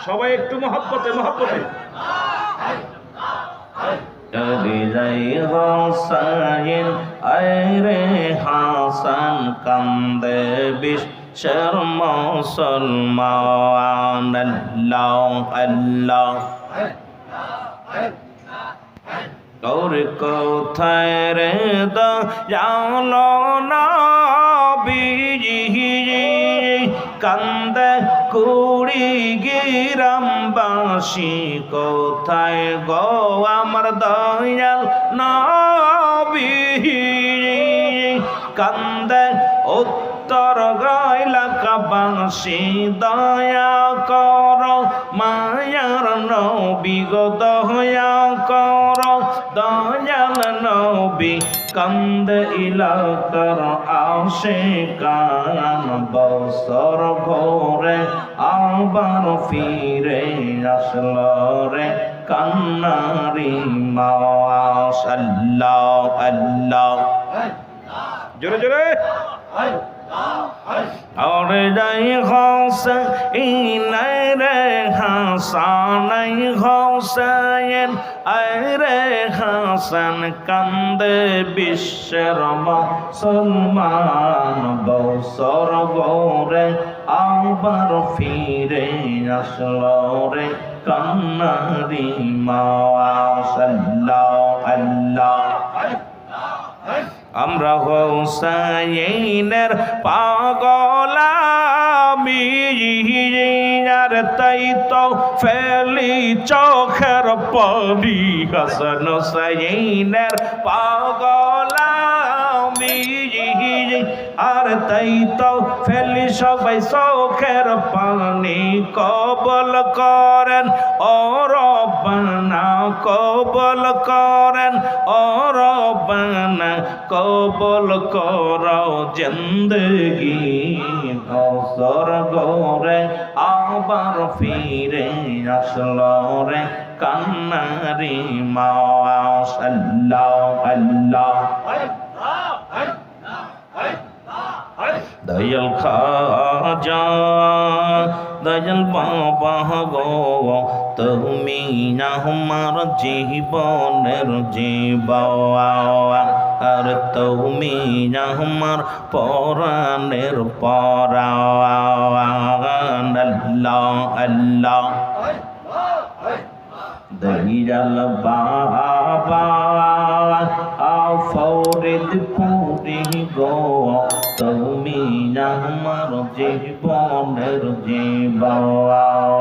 সবাই একটু মহব্বতে মহব্বতে হোসাইন আরে হাসান কান্দে বিশ্বের মুসলমান আল্লাহ আল্লাহ গৌর কোথায় রে দয়াল নবীজি কান্দে কুড়ি গ্রামবাসী কোথায় গো আমার দয়াল নবী কান্দে উত্তর এলাকাবাসী দয়া কর মায়ার নবী গো দয়া কর দয়াল নবী কান্দ ইলাকার আশিকান বছর ভরে আবার ফিরে আসলো রে কান্নারি মাস আল্লাহ আল্লাহ জোরে জোরে और जाई हुसैन रे हसन हुसैन रे हसन कंदे বিশ্বের মুসলমান বছর ভরে আবার ফিরে আসলো রে কান্নারি মাস আল্লাহ আল্লাহ আমরা হোসাইনের পাগল আমি আর তাই তো ফেলি চোখের পানি হাসান হোসাইনের পাগল আমি আর তাই তো ফেলি সবাই চোখের পানি কবল করেন ও রব্বানা কবল করেন ও রব্বানা কবল করো জিন্দগি বছর গরে আবার ফিরে আসলো রে কান্নারি মাস আল্লাহ আল্লাহ দয়াল খাজা দয়াল বাবা গো তুমি আমার জীবনের জীবন আর তুমি আমার পরাণের পরাণ আল্লাহ আল্লাহ দয়াল বাবা ফরিদ পুরি গো তুমি আমার জীবনের জীবন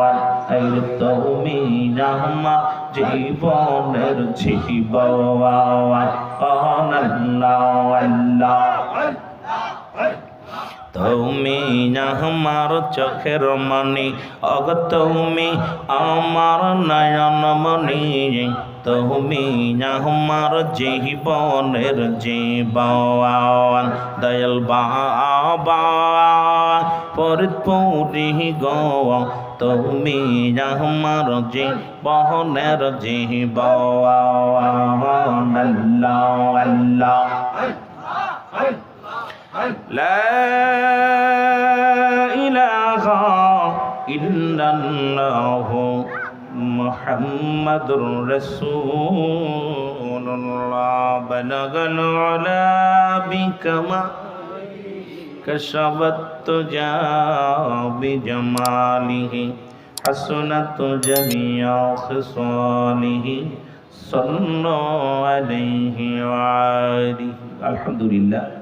তুমি আমার জীবনের জীবন আল্লাহ আল্লাহ তুমি আমার চোখের মণি অগ তুমি আমার নয়ন মণি তুমি আমার জীবনের জীবন দয়াল বাবা ফরিদ পুরি গো তুমি আমার জীবনের জীবন আল্লাহ আল্লাহ لا إله إلا الله محمد رسول الله بلغ العلا بكما كشفت الدجى بجماله حسنت جميع خصاله صلوا عليه وآله الحمد لله